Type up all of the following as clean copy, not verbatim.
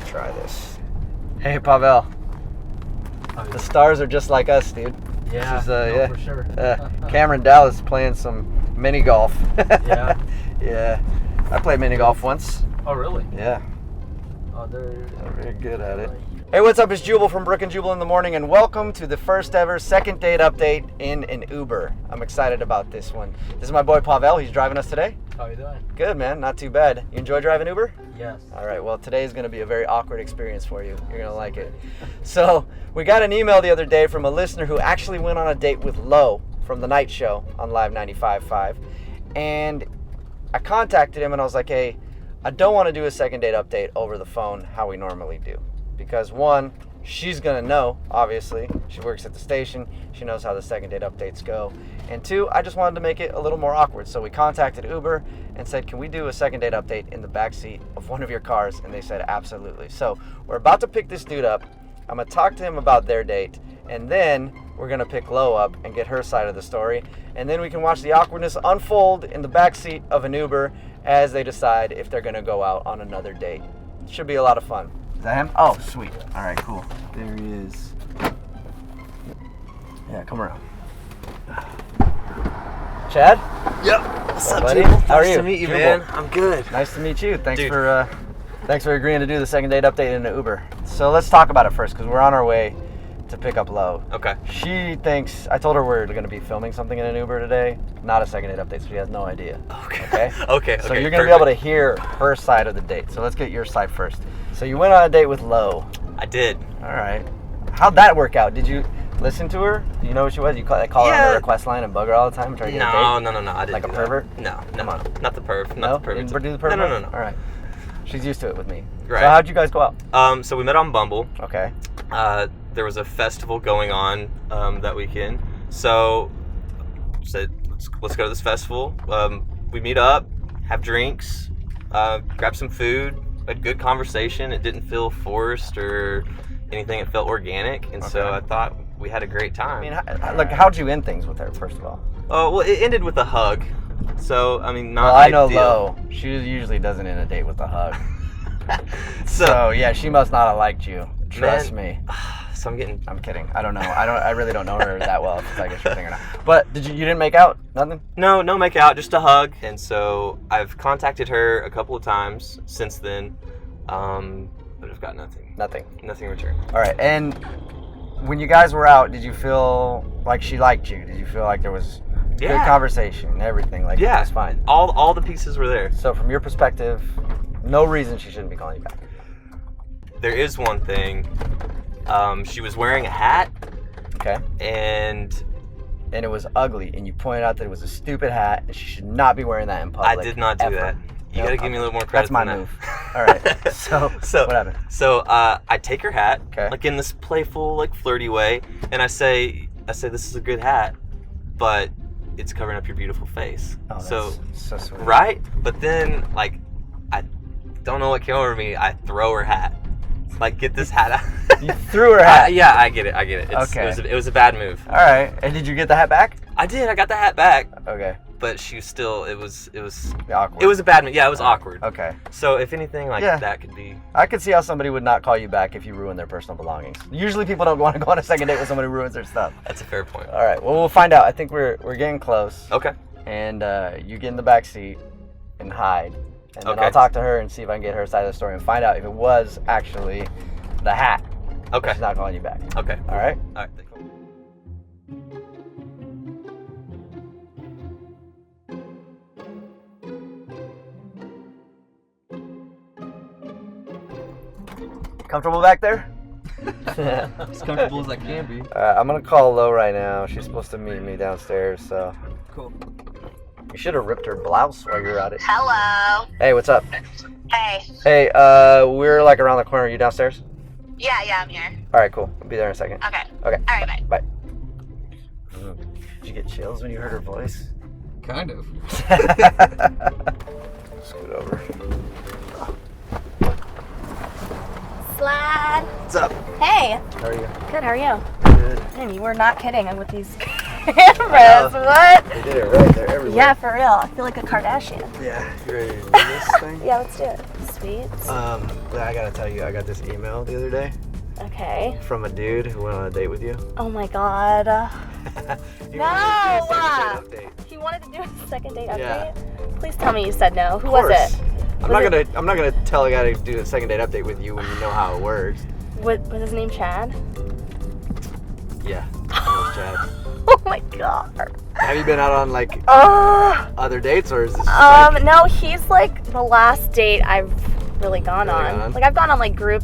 try this. Hey, Pavel. The stars are just like us, dude. Yeah, this is, for sure. Cameron Dallas playing some mini golf. Yeah. Yeah. I played mini golf once. Oh, really? Yeah. Oh, they're very good at it. Hey, what's up? It's Jubal from Brook and Jubal in the Morning, and welcome to the first ever second date update in an Uber. I'm excited about this one. This is my boy Pavel. He's driving us today. How you doing? Good, man. Not too bad. You enjoy driving Uber? Yes. All right. Well, today is going to be a very awkward experience for you. You're going to like it. So, we got an email the other day from a listener who actually went on a date with Lo from the night show on Live 95.5. And I contacted him and I was like, hey, I don't want to do a second date update over the phone how we normally do. Because one, she's going to know, obviously. She works at the station. She knows how the second date updates go. And two, I just wanted to make it a little more awkward. So we contacted Uber and said, can we do a second date update in the backseat of one of your cars? And they said, absolutely. So we're about to pick this dude up. I'm going to talk to him about their date. And then we're going to pick Lo up and get her side of the story. And then we can watch the awkwardness unfold in the backseat of an Uber as they decide if they're going to go out on another date. Should be a lot of fun. Is that him? Oh, sweet. All right, cool. There he is. Yeah, come around. Chad? Yep. What's up, buddy? Jubal? How are Nice you? to meet you, Jubal. man. I'm good. Nice to meet you. Thanks Dude. for agreeing to do the second date update in an Uber. So let's talk about it first, because we're on our way to pick up Lo. Okay. She thinks, I told her we're going to be filming something in an Uber today, not a second date update, so she has no idea. Okay. Okay? Okay. So you're going to be able to hear her side of the date. So let's get your side first. So you went on a date with Lo. I did. All right. How'd that work out? Did you listen to her? Do you know who she was? You call her on the request line and bug her all the time and try to get a date? No. I didn't Like a do pervert? That. No. Come on. Not the perv. No? Not the perv. You didn't do the pervert? No. All right. She's used to it with me. Right. So how'd you guys go out? So we met on Bumble. Okay. There was a festival going on that weekend. So said, let's go to this festival. We meet up, have drinks, grab some food, a good conversation. It didn't feel forced or anything. It felt organic, and so I thought we had a great time. I mean, how'd you end things with her, first of all? Oh, well, it ended with a hug. So, I mean, not Well, I know ideal. Lo. She usually doesn't end a date with a hug. So yeah, she must not have liked you. Trust me. So I'm kidding. I don't know. I really don't know her that well. If it's like a sure thing or not. But you didn't make out? Nothing? No make out, just a hug. And so I've contacted her a couple of times since then, but I've got nothing. Nothing in return. All right. And when you guys were out, did you feel like she liked you? Did you feel like there was good conversation and everything? Like it was fine. All the pieces were there. So from your perspective, no reason she shouldn't be calling you back. There is one thing. She was wearing a hat. Okay. And it was ugly, and you pointed out that it was a stupid hat, and she should not be wearing that in public. I did not do that. You gotta give me a little more credit. That's my than move. That. All right. So what happened? So I take her hat, okay, like in this playful, like flirty way, and I say, this is a good hat, but it's covering up your beautiful face. Oh, so sweet. Right? But then, like, I don't know what came over me. I throw her hat. Like, get this hat out. You threw her hat? Yeah, I get it. Okay. It was a bad move. All right. And did you get the hat back? I did. I got the hat back. Okay. But she was still, it was awkward. It was a bad move. Yeah, it was awkward. Okay. So if anything, like, that could be. I could see how somebody would not call you back if you ruin their personal belongings. Usually people don't want to go on a second date with someone who ruins their stuff. That's a fair point. All right. Well, we'll find out. I think we're getting close. Okay. And you get in the back seat and hide. And then I'll talk to her and see if I can get her side of the story and find out if it was actually the hat. Okay. She's not calling you back. Okay. All right? All right. Thanks. Comfortable back there? As comfortable as I can be. I'm going to call Lo right now. She's supposed to meet me downstairs, so. Cool. You should have ripped her blouse while you were at it. Hello. Hey, what's up? Hey. Hey, we're like around the corner. Are you downstairs? Yeah, I'm here. All right, cool. I'll be there in a second. Okay. Okay. All right, bye. Did you get chills when you heard her voice? Kind of. Scoot over. Slide. What's up? Hey. How are you? Good, how are you? Good. Man, you were not kidding with these cameras. What? They did it right. They're everywhere. Yeah, for real. I feel like a Kardashian. Yeah. You ready to do this thing? Yeah, let's do it. sweet. I gotta tell you, I got this email the other day Okay. from a dude who went on a date with you. Oh my god. He No! wanted to do a second date update. He wanted to do a second date Yeah. update? Please tell me you said no. Who Of was course. it? I'm not gonna tell a guy to do a second date update with you when you know how it works. Was his name Chad? Yeah. That was Chad. Oh my god. Have you been out on like Oh. other dates, or is this just, like, No, he's like the last date I've really gone Really on. gone on? Like I've gone on like group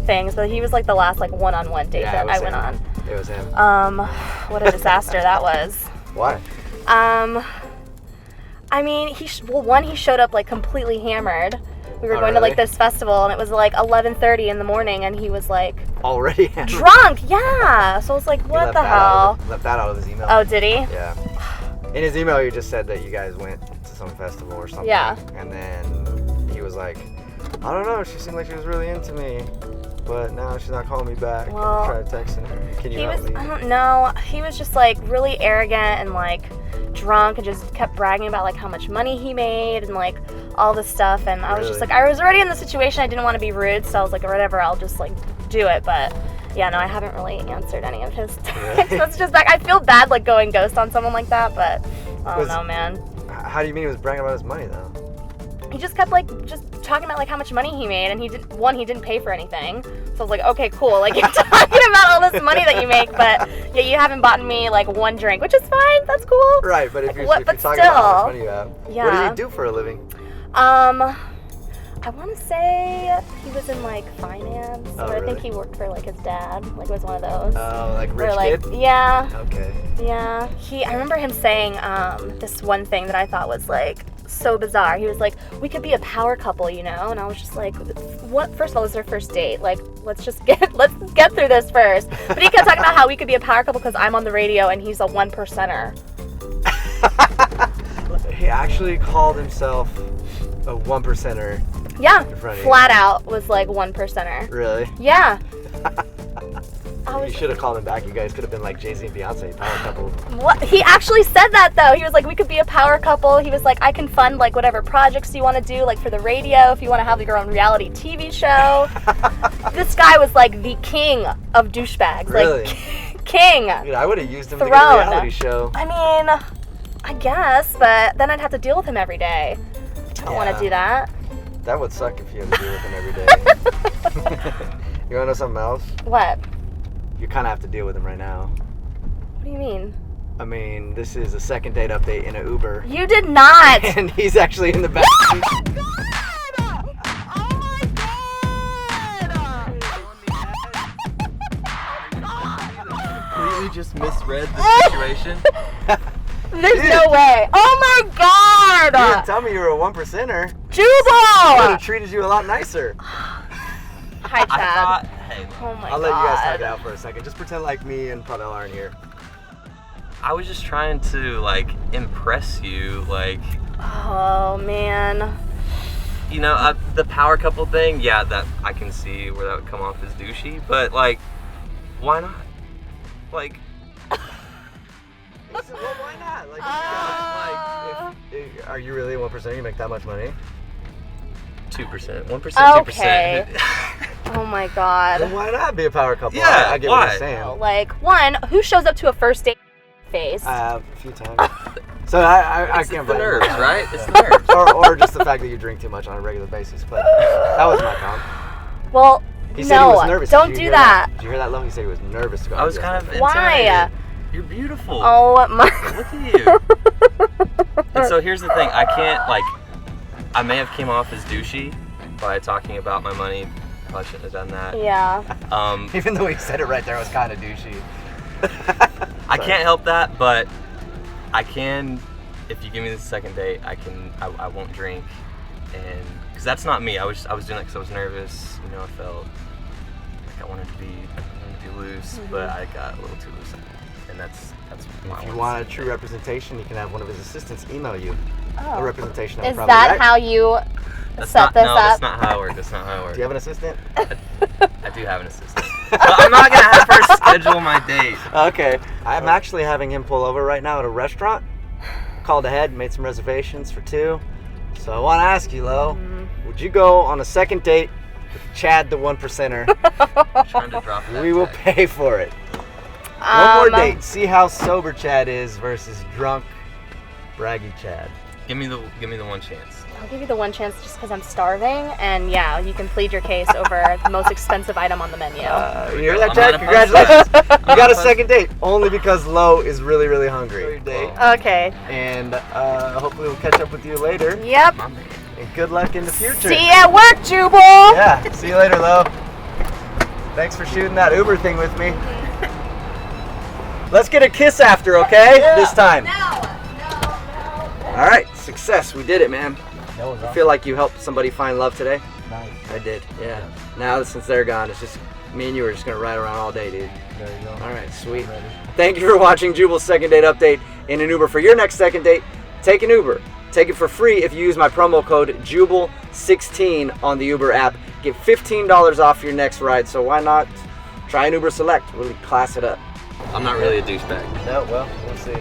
things, but he was like the last like one-on-one date Yeah, that it was I went him. on. It was him. What a disaster that was. Why? I mean, he showed up like completely hammered. We were Oh, going to like really? this festival, and it was like 11:30 in the morning, and he was like Already? drunk. Yeah. So I was like, He what left the that out hell? left that out of his email. Oh, did he? Yeah. In his email, he just said that you guys went to some festival or something. Yeah. And then he was like, I don't know, she seemed like she was really into me, but now she's not calling me back. Well, I'm trying to text her. Can you He help was, me? I don't know, he was just like really arrogant and like drunk and just kept bragging about like how much money he made and like all this stuff. And I was just Really? like, I was already in the situation, I didn't want to be rude, so I was like, whatever, I'll just like do it. But yeah, no, I haven't really answered any of his text messages back. I feel bad like going ghost on someone like that, but I don't Was- know, man. How do you mean he was bragging about his money, though? He just kept like just talking about like how much money he made, and he didn't pay for anything. So I was like, okay, cool. Like you're talking about all this money that you make, but yeah, you haven't bought me like one drink, which is fine. That's cool. Right, but if you're, What- if you're but talking about how still. much money you have, what do Yeah. you do for a living? I want to say he was in like finance, Oh, or I think really? he worked for like his dad. Like was one of those. Oh, like Or, rich like, kid? yeah, Okay. yeah. I remember him saying this one thing that I thought was like so bizarre. He was like, "We could be a power couple, you know?" And I was just like, "What? First of all, this is our first date. Like, let's get through this first." But he kept talking about how we could be a power couple because I'm on the radio and he's a 1%er. He actually called himself a 1%er. Yeah, In front of you. flat out was like 1%er. Really? Yeah. I You was should have called him back. You guys could have been like Jay-Z and Beyonce, power couple. What? He actually said that though. He was like, we could be a power couple. He was like, I can fund like whatever projects you want to do, like for the radio, if you want to have your own reality TV show. This guy was like the king of douchebags. Really? Like, king. Dude, I would have used him to get Throne. a reality show. I mean, I guess, but then I'd have to deal with him every day. I don't want Yeah. to do that. That would suck if you had to deal with him every day. You want to know something else? What? You kind of have to deal with him right now. What do you mean? I mean, this is a second date update in an Uber. You did not. And he's actually in the back seat. Completely just misread the situation. There's Dude. no way. Oh my You god. didn't tell me you were a 1%er. I would Jubal. have treated you a lot nicer. Hi, Chad. I thought, hey, Oh my I'll god. let you guys talk it out for a second. Just pretend like me and Pavel aren't here. I was just trying to like impress you, like, Oh man. you know, the power couple thing. Yeah, that I can see where that would come off as douchey, but like, why not? Like, Listen, well, why not? Like, Uh. are you really a 1%er? You make that much money? 2%, 1%, Okay. 2%. Oh my Then god. why not be a power couple? Yeah, I get why? what you're saying. Like, one, who shows up to a first date face? I have a few times. So I It's can't the blame you. nerves, right? It's the nerves. or just the fact that you drink too much on a regular basis. But that was my problem. Well, He said no, he was nervous. don't Did you do hear that. Did you hear that, Lo? He said he was nervous to go. I out was with kind you. of Why? intimidated. You're beautiful. Oh my. Look at you. And so here's the thing. I can't, like, I may have came off as douchey by talking about my money. Probably shouldn't have done that. Yeah. Even though he said it right there, it was kind of douchey. I can't help that, but I can, if you give me the second date, I won't drink. And, because that's not me. I was doing that because I was nervous. You know, I felt like I wanted to be loose, but I got a little too loose. And that's If you want a true representation, you can have one of his assistants email you a Oh. representation. Is probably that right. how you That's set not, this no, up? that's not how it works. That's not how it works. Do you have an assistant? I do have an assistant. But I'm not going to have her schedule my date. Okay. I'm actually having him pull over right now at a restaurant. Called ahead, made some reservations for 2. So I want to ask you, Lo, would you go on a second date with Chad the 1%er? Trying to drop that We will tag. pay for it. One more date. See how sober Chad is versus drunk, braggy Chad. Give me the one chance. I'll give you the one chance just because I'm starving, and yeah, you can plead your case over the most expensive item on the menu. You hear that, I'm Chad? not opposed to Congratulations. that. You I'm got a not second date only because Lo is really, really hungry. Date. Okay. And hopefully we'll catch up with you later. Yep. My man. And good luck in the future. See you at work, Jubal. Yeah. See you later, Lo. Thanks for shooting that Uber thing with me. Let's get a kiss after, okay? This time. All right. Success. We did it, man. I feel like you helped somebody find love today. Nice. I did. Yeah. Now since they're gone, it's just me and you are just gonna ride around all day, dude. There you go. All right. Sweet. I'm ready. Thank you for watching Jubal's second date update in an Uber. For your next second date, take an Uber. Take it for free if you use my promo code Jubal16 on the Uber app. Get $15 off your next ride. So why not try an Uber Select? Really class it up. I'm not really a douchebag. No, well, we'll see.